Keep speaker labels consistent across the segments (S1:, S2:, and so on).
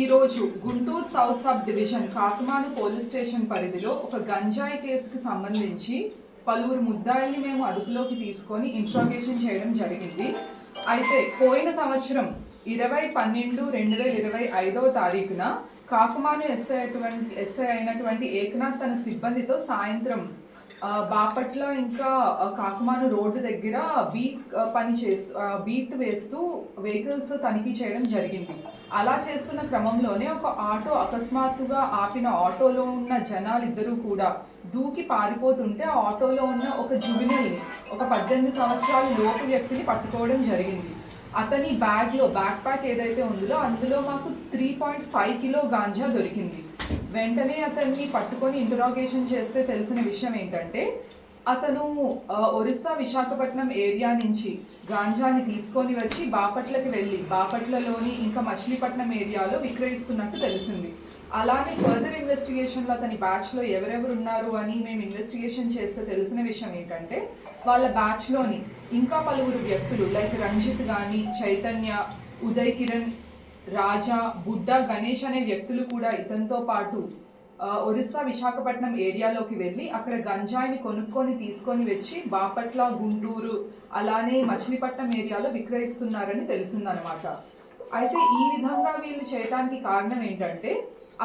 S1: ఈరోజు Guntur south sub division Kakumanu police station పరిధిలో ఒక గంజాయి కేసుకి సంబంధించి పలువురు ముద్దాయిల్ని మేము అదుపులోకి తీసుకొని ఇంట్రాగేషన్ చేయడం జరిగింది. అయితే పోయిన సంవత్సరం 20/12/2025 కాకుమాను ఎస్ఐ అయినటువంటి ఏకనాథ్ తన సిబ్బందితో సాయంత్రం బాపట్ల ఇంకా కాకుమాను రోడ్డు దగ్గర బీట్ వేస్తూ వెహికల్స్ తనిఖీ చేయడం జరిగింది. అలా చేస్తున్న క్రమంలోనే ఒక ఆటో అకస్మాత్తుగా ఆపిన ఆటోలో ఉన్న జనాలిద్దరూ కూడా దూకి పారిపోతుంటే ఆ ఆటోలో ఉన్న ఒక జువెనల్ని, ఒక 18 సంవత్సరాల లోపు వ్యక్తిని పట్టుకోవడం జరిగింది. అతని బ్యాక్ ప్యాక్ ఏదైతే ఉందో అందులో మాకు 3.5 కిలో గాంజా దొరికింది. వెంటనే అతన్ని పట్టుకొని ఇంటరాగేషన్ చేస్తే తెలిసిన విషయం ఏంటంటే, అతను ఒరిస్సా విశాఖపట్నం ఏరియా నుంచి గాంజాని తీసుకొని వచ్చి బాపట్లకి వెళ్ళి బాపట్లలోని ఇంకా మచిలీపట్నం ఏరియాలో విక్రయిస్తున్నట్టు తెలిసింది. అలానే ఫర్దర్ ఇన్వెస్టిగేషన్లో అతని బ్యాచ్లో ఎవరెవరు ఉన్నారు అని మేము ఇన్వెస్టిగేషన్ చేస్తే తెలిసిన విషయం ఏంటంటే, వాళ్ళ బ్యాచ్లోని ఇంకా పలువురు వ్యక్తులు లైక్ రంజిత్ కానీ, చైతన్య, ఉదయ్ కిరణ్, రాజా, బుడ్డా గణేష్ అనే వ్యక్తులు కూడా ఇతనితో పాటు ఒరిస్సా విశాఖపట్నం ఏరియాలోకి వెళ్ళి అక్కడ గంజాయిని కొనుక్కొని తీసుకొని వచ్చి బాపట్ల, గుంటూరు అలానే మచిలీపట్నం ఏరియాలో విక్రయిస్తున్నారని తెలిసిందనమాట. అయితే ఈ విధంగా వీళ్ళు చేయడానికి కారణం ఏంటంటే,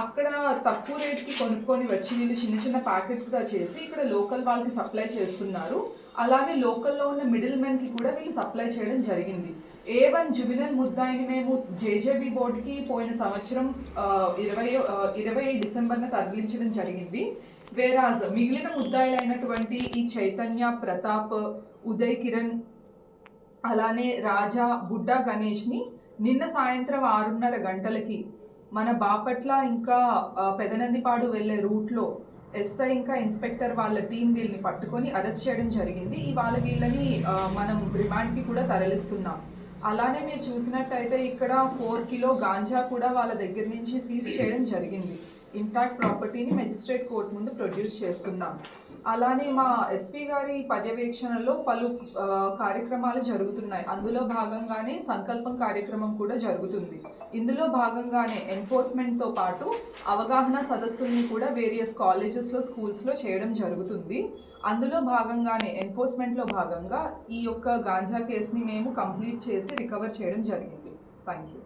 S1: అక్కడ తక్కువ రేట్కి కొనుక్కొని వచ్చి వీళ్ళు చిన్న చిన్న ప్యాకెట్స్గా చేసి ఇక్కడ లోకల్ వాళ్ళకి సప్లై చేస్తున్నారు. అలానే లోకల్లో ఉన్న మిడిల్ మెన్కి కూడా వీళ్ళు సప్లై చేయడం జరిగింది. A1 జువెనల్ ముద్దాయిని మేము జేజేబీ బోర్డుకి పోయిన సంవత్సరం 20 డిసెంబర్న తరలించడం జరిగింది. వేరాజ్ మిగిలిన ముద్దాయిలు అయినటువంటి ఈ చైతన్య, ప్రతాప్, ఉదయ్ కిరణ్ అలానే రాజా, బుడ్డా గణేష్ని నిన్న సాయంత్రం 6:30 గంటలకి మన బాపట్ల ఇంకా పెదనందిపాడు వెళ్ళే రూట్లో ఎస్ఐ ఇంకా ఇన్స్పెక్టర్ వాళ్ళ టీం వీళ్ళని పట్టుకొని అరెస్ట్ చేయడం జరిగింది. ఇవాళ వీళ్ళని మనం రిమాండ్కి కూడా తరలిస్తున్నాం. అలానే మీరు చూసినట్టయితే ఇక్కడ 4 కిలో గాంజా కూడా వాళ్ళ దగ్గర నుంచి సీజ్ చేయడం జరిగింది. ఇంటాక్ట్ ప్రాపర్టీని మెజిస్ట్రేట్ కోర్టు ముందు ప్రొడ్యూస్ చేస్తున్నాం. అలానే మా ఎస్పీ గారి పర్యవేక్షణలో పలు కార్యక్రమాలు జరుగుతున్నాయి. అందులో భాగంగానే సంకల్పం కార్యక్రమం కూడా జరుగుతుంది. ఇందులో భాగంగానే ఎన్ఫోర్స్మెంట్తో పాటు అవగాహన సదస్సుల్ని కూడా వేరియస్ కాలేజెస్లో, స్కూల్స్లో చేయడం జరుగుతుంది. అందులో భాగంగానే ఎన్ఫోర్స్మెంట్లో భాగంగా ఈ యొక్క గాంజా కేసుని మేము కంప్లీట్ చేసి రికవర్ చేయడం జరిగింది. Thank you.